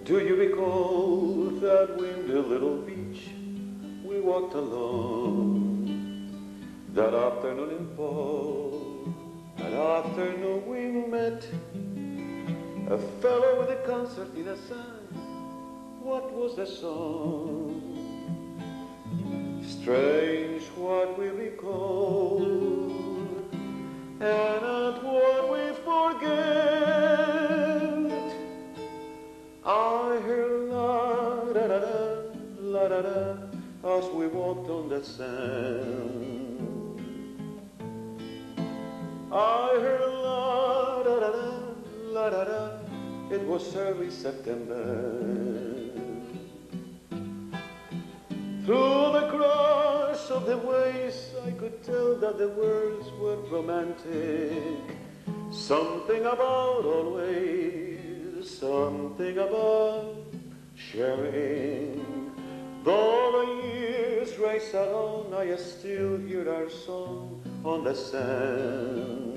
Do you recall that windy little beach we walked along? That afternoon in fall, that afternoon we met. A fellow with a concert in a sand. What was the song? Strange what we recall, and not what we forget. I hear la da da da, la da da, as we walked on the sand. I hear la da da da, la da da. It was early September. Through the crash of the waves, I could tell that the words were romantic. Something about always, something about sharing. Though the years race along, I still hear our song on the sand.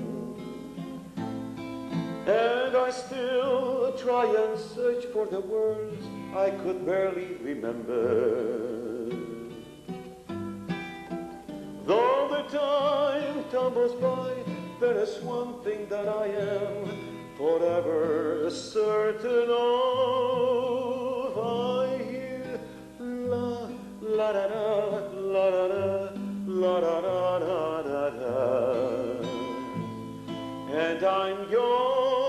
And I still try and search for the words I could barely remember. Though the time tumbles by, there is one thing that I am forever certain of. I hear la la da da, la da da, la da da da da da, and I'm yours.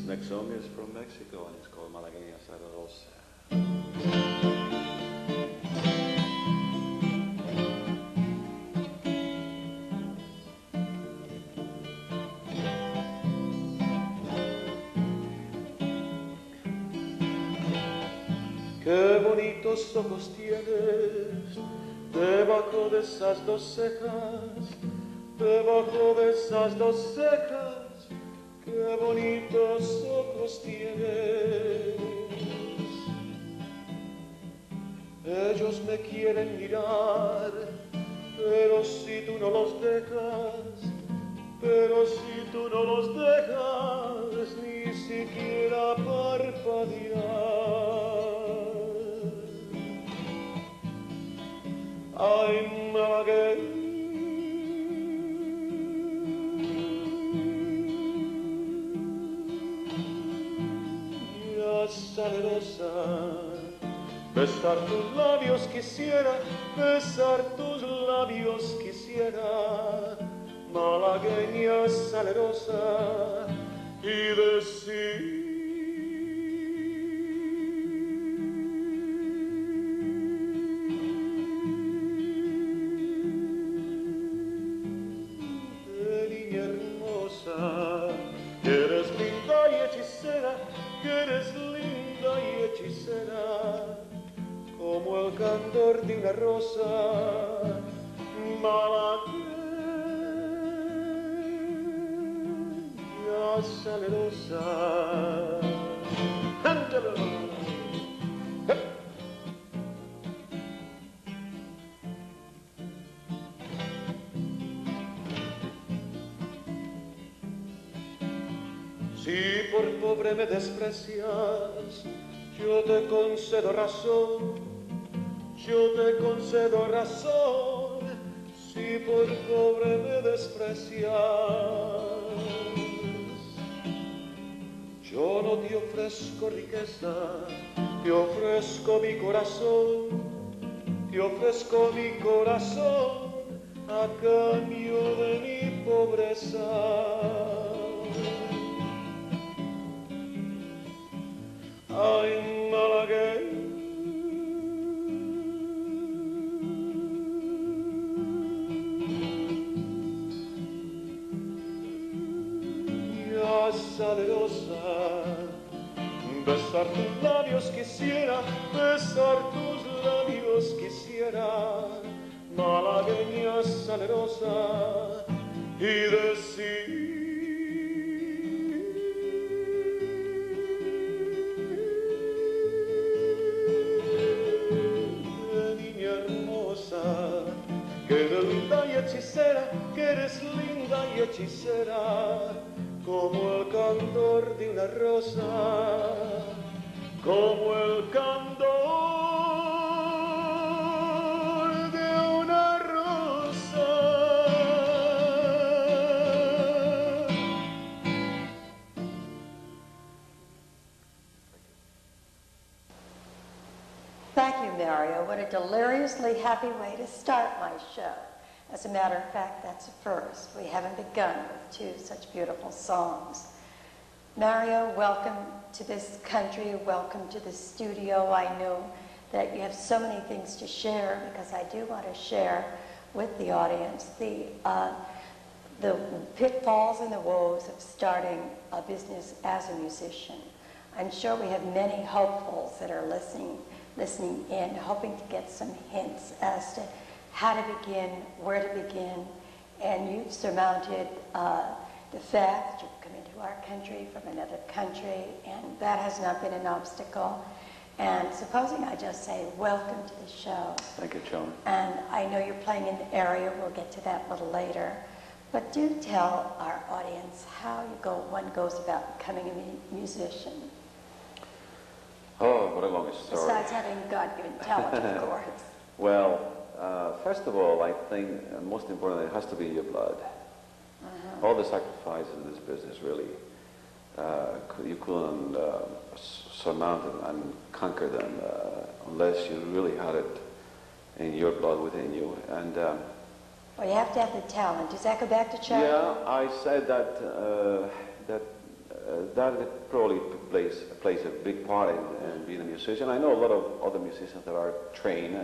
Next song is from Mexico and it's called Malaguena, Saleroza. Qué bonitos ojos tienes debajo de esas dos cejas, debajo de esas dos cejas. Qué bonitos ojos tienes. Ellos me quieren mirar, pero si tú no los dejas, pero si tú no los dejas, ni siquiera parpadear. Ay, Malaguena, Saleroza, besar tus labios quisiera, besar tus labios quisiera, malagueña salerosa, y decir niña hermosa, que eres linda y hechicera, que eres linda y hechicera, como el candor de una rosa, malagueña salerosa. Si por pobre me desprecias, yo te concedo razón, yo te concedo razón. Si por pobre me desprecias, yo no te ofrezco riqueza, te ofrezco mi corazón, te ofrezco mi corazón a cambio de mi pobreza. Ay, malagueña salerosa, besar tus labios quisiera, besar tus labios quisiera, malagueña salerosa, y decir que eres linda y hechicera, como el candor de una rosa, como el candor de una rosa. Thank you, Mario. What a deliriously happy way to start my show. As a matter of fact, that's a first. We haven't begun with two such beautiful songs. Mario, welcome to this country. Welcome to the studio. I know that you have so many things to share, because I do want to share with the audience the pitfalls and the woes of starting a business as a musician. I'm sure we have many hopefuls that are listening in, hoping to get some hints as to how to begin, where to begin. And you've surmounted the fact that you've come into our country from another country, and that has not been an obstacle. And supposing I just say, welcome to the show. Thank you, Chomie. And I know you're playing in the area, we'll get to that a little later. But do tell our audience how one goes about becoming a musician. Oh, what a long story. Besides having God-given talent, of course. Well, first of all, I think most importantly, it has to be in your blood. All the sacrifices in this business, really, you couldn't surmount them and conquer them unless you really had it in your blood within you. And well, you have to have the talent. Does that go back to childhood? yeah, I said that that probably plays a big part in being a musician. I know a lot of other musicians that are trained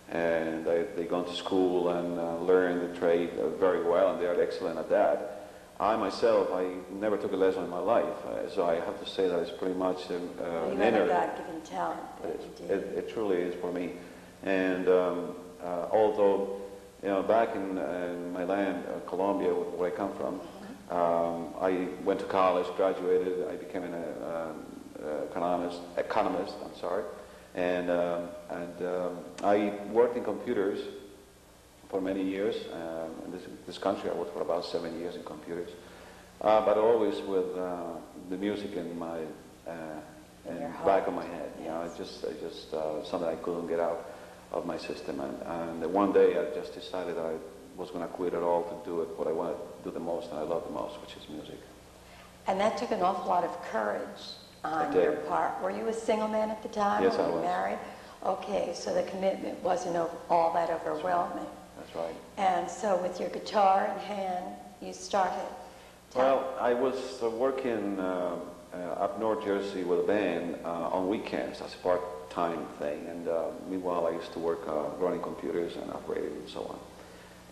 and they go to school and learn the trade very well, and they are excellent at that. I myself, I never took a lesson in my life, so I have to say that it's pretty much an inner. God-given talent that you did. It truly is for me. And although, you know, back in my land, Colombia, where I come from, I went to college, graduated, I became an economist, I'm sorry, and I worked in computers for many years. In this country, I worked for about 7 years in computers, but always with the music in my back of my head. You know, it's just something I couldn't get out of my system, and one day I just decided I was going to quit it all to do it what I want to do the most and I love the most, which is music. And that took an awful lot of courage on your part. Were you a single man at the time? Yes, or I was. Married? Okay, so the commitment wasn't all that overwhelming. That's right. And so with your guitar in hand, you started. Well, I was working up North Jersey with a band on weekends as a part-time thing, and meanwhile I used to work running computers and operating and so on.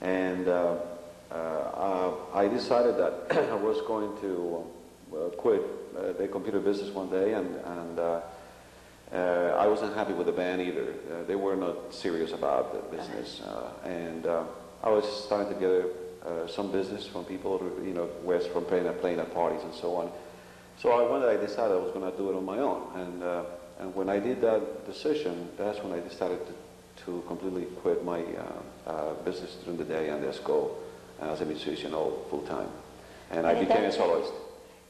And I decided that I was going to quit the computer business one day, and I wasn't happy with the band either. They were not serious about the business, and I was starting to get some business from people, you know, from playing at parties and so on. So one day I decided I was going to do it on my own, and when I did that decision, that's when I decided to completely quit my business during the day and just go as a musician all full time. And I became a soloist.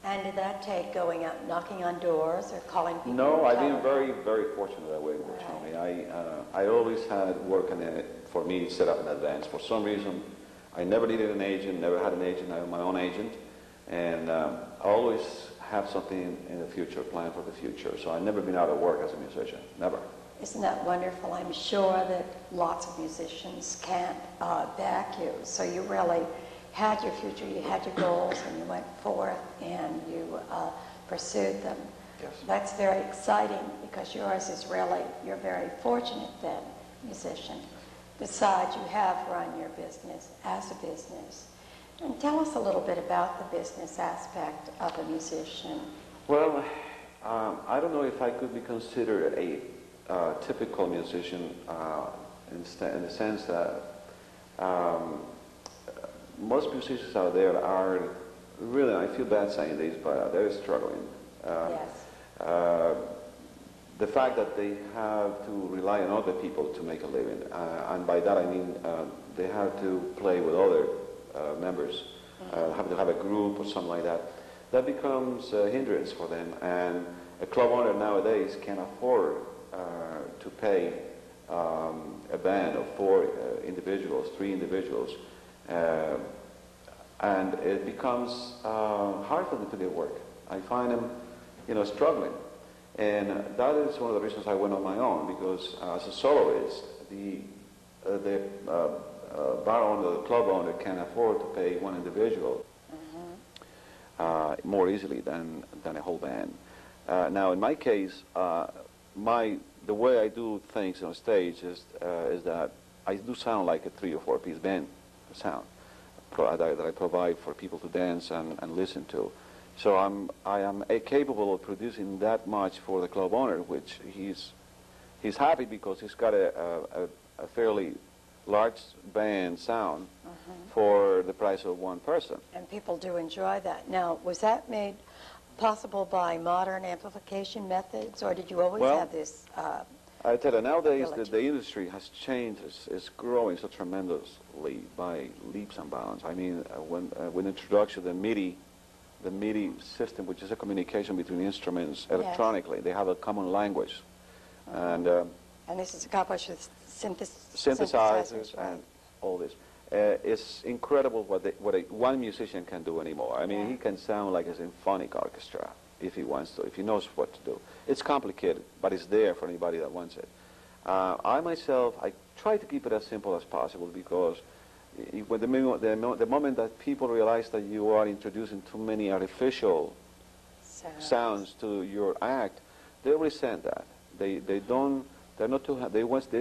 And did that take going out knocking on doors or calling people? No, I've been very, very fortunate that way, Chomie. I always had work in it for me set up in advance. For some reason, I never needed an agent, never had an agent. I had my own agent. And I always have something in the future, planned for the future. So I've never been out of work as a musician, never. Isn't that wonderful? I'm sure that lots of musicians can't back you. So you really had your future, you had your goals, and you went forth and you pursued them. Yes. That's very exciting, because yours is really, you're very fortunate then, musician. Besides, you have run your business as a business. And tell us a little bit about the business aspect of a musician. Well, I don't know if I could be considered a typical musician in the sense that most musicians out there are really, I feel bad saying this, but they're struggling. Yes. The fact that they have to rely on other people to make a living, and by that I mean they have to play with other members, having to have a group or something like that, that becomes a hindrance for them. And a club owner nowadays can afford to pay a band of 4 individuals, 3 individuals, and it becomes hard for them to do work. I find them, struggling. And that is one of the reasons I went on my own, because as a soloist, the bar owner, the club owner can afford to pay one individual more easily than a whole band. Now, in my case, the way I do things on stage is that I do sound like a 3 or 4 piece band sound that I provide for people to dance and listen to. So I am capable of producing that much for the club owner, which he's happy because he's got a fairly large band sound for the price of one person. And people do enjoy that. Now, was that made possible by modern amplification methods, or did you always have this I tell you, nowadays ability? the industry has changed. It's growing so tremendously by leaps and bounds. I mean, with the introduction of the MIDI system, which is a communication between instruments electronically, they have a common language. And this is accomplished with synthesizers right? and all this. It's incredible what one musician can do anymore. I mean, he can sound like a symphonic orchestra if he wants to, if he knows what to do. It's complicated, but it's there for anybody that wants it. I myself, I try to keep it as simple as possible, because when the moment that people realize that you are introducing too many artificial sounds to your act, they resent that. They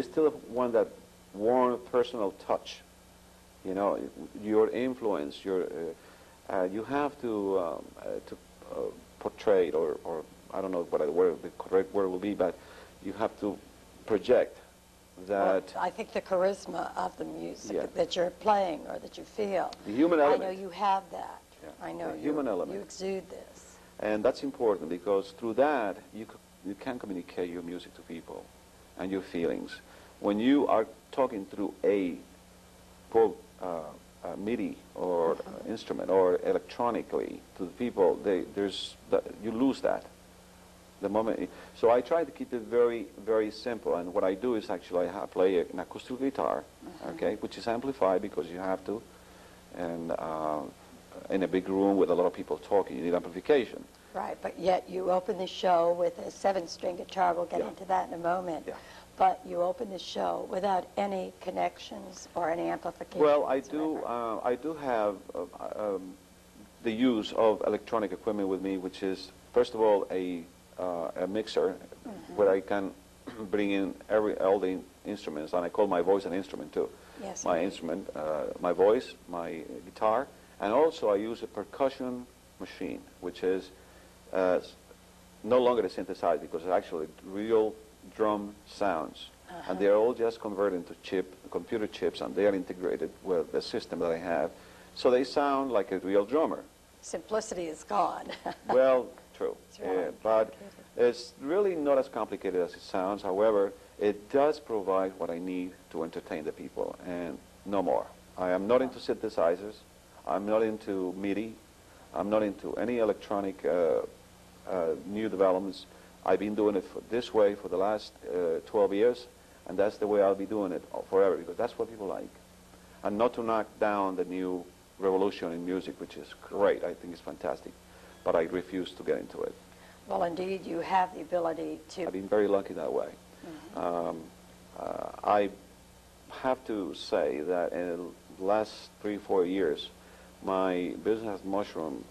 still want that warm personal touch. Your influence, you have to portray it, or I don't know what the correct word will be, but you have to project that. Well, I think the charisma of the music that you're playing or that you feel. The human element. I know you have that. Yeah. I know the human element. You exude this. And that's important, because through that you can communicate your music to people and your feelings. When you are talking through a MIDI or instrument or electronically to the people, you lose that the moment. So I try to keep it very, very simple. And what I do is actually I play an acoustical guitar, which is amplified because you have to, and in a big room with a lot of people talking, you need amplification. Right, but yet you open the show with a 7-string guitar. We'll get into that in a moment. Yeah. But you open the show without any connections or any amplification. Well, I do have the use of electronic equipment with me, which is, first of all, a mixer where I can bring in all the instruments, and I call my voice an instrument too. Yes. My instrument, my voice, my guitar, and also I use a percussion machine, which is no longer a synthesizer, because it's actually real drum sounds, and they are all just converted into computer chips, and they are integrated with the system that I have, so they sound like a real drummer. Simplicity is gone. Well, true, really but it's really not as complicated as it sounds. However, it does provide what I need to entertain the people, and no more. I am not into synthesizers. I'm not into MIDI. I'm not into any electronic new developments. I've been doing it this way for the last 12 years, and that's the way I'll be doing it forever, because that's what people like. And not to knock down the new revolution in music, which is great. I think it's fantastic, but I refuse to get into it. Well, indeed, you have the ability to... I've been very lucky that way. I have to say that in the last 3-4 years, my business has mushroomed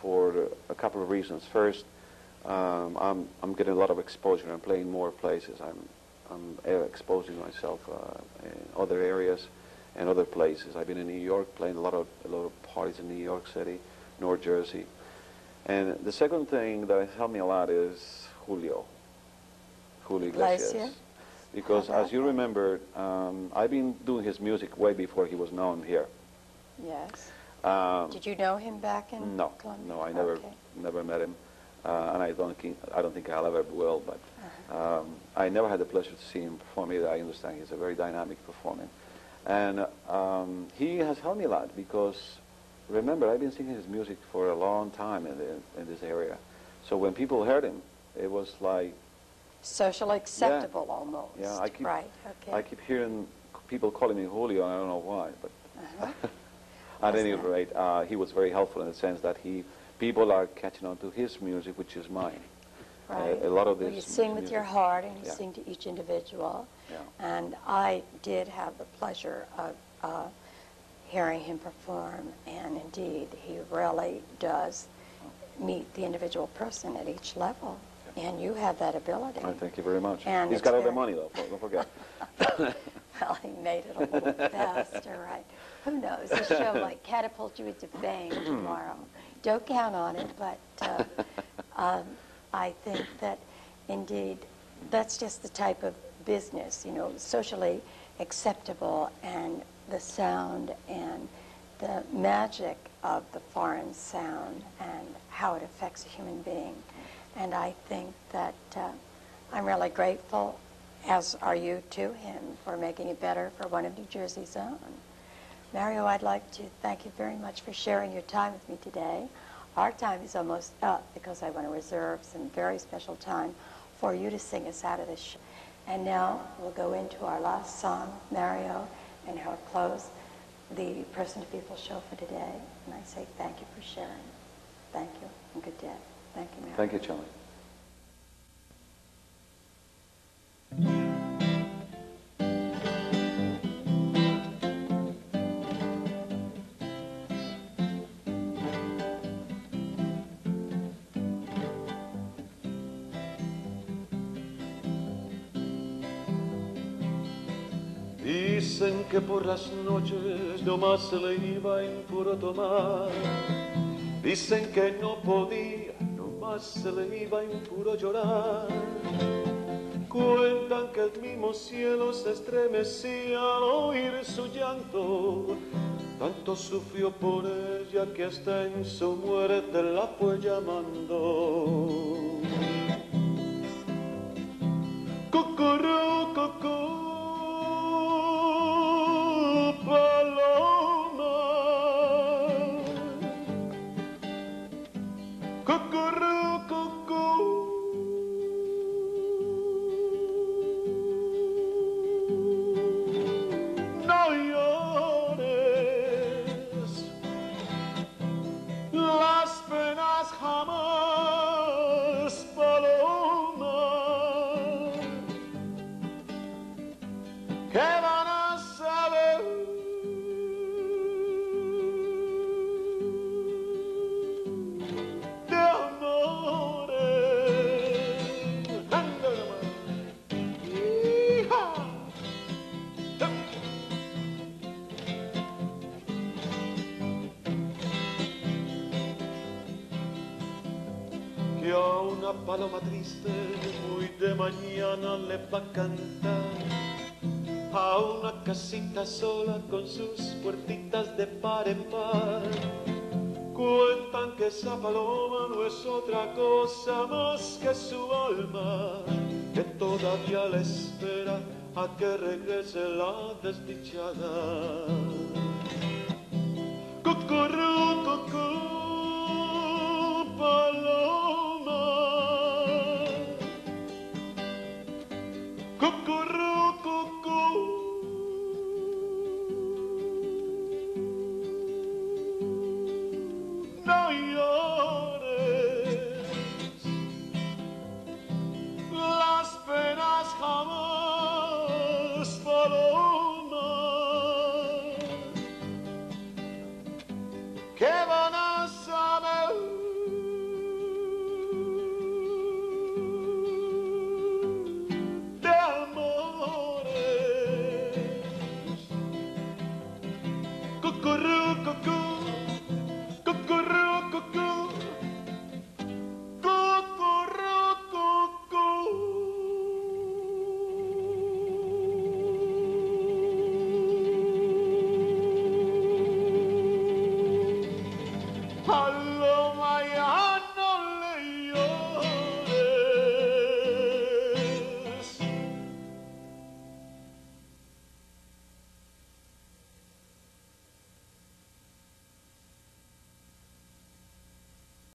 for a couple of reasons. First, I'm getting a lot of exposure. I'm playing more places. I'm exposing myself in other areas and other places. I've been in New York playing a lot of parties in New York City, North Jersey. And the second thing that has helped me a lot is Julio Iglesias. Because as you remember, I've been doing his music way before he was known here. Yes. Did you know him back in Colombia? No, I never met him. And I don't think I'll ever will, but I never had the pleasure to see him perform either. I understand he's a very dynamic performer. And he has helped me a lot because, remember, I've been singing his music for a long time in this area. So when people heard him, it was like... Socially acceptable almost. Yeah, right, okay. I keep hearing people calling me Julio, and I don't know why, but at any rate, he was very helpful in the sense that people are catching on to his music, which is mine. Right. A lot of this. Well, you sing with music. your heart, and you Yeah. sing to each individual. Yeah. And I did have the pleasure of hearing him perform, and indeed, he really does meet the individual person at each level. And you have that ability. Thank you very much. And he's got all the money, though. Don't forget. Well, he made it a little faster, right? Who knows? This show might catapult you into fame tomorrow. Don't count on it, but I think that, indeed, that's just the type of business, you know, socially acceptable, and the sound and the magic of the foreign sound and how it affects a human being. And I think that I'm really grateful, as are you to him, for making it better for one of New Jersey's own. Mario, I'd like to thank you very much for sharing your time with me today. Our time is almost up because I want to reserve some very special time for you to sing us out of this show. And now we'll go into our last song, Mario, and he'll close the Person to People show for today. And I say thank you for sharing. Thank you, and good day. Thank you, Mario. Thank you, Chomie. Dicen que por las noches nomás se le iba en puro tomar. Dicen que no podía, nomás se le iba en puro llorar. Cuentan que el mismo cielo se estremecía al oír su llanto. Tanto sufrió por ella que hasta en su muerte la fue llamando. Cucurrucucu. Paloma, cucurrucucu, no llores, las penas jamás, Paloma, que van a saber. Que a una paloma triste muy de mañana le va a cantar a una casita sola con sus puertitas de par en par. Cuentan que esa paloma no es otra cosa más que su alma, que todavía le espera a que regrese la desdichada. Cucurrucucu, paloma, cucurrucucu.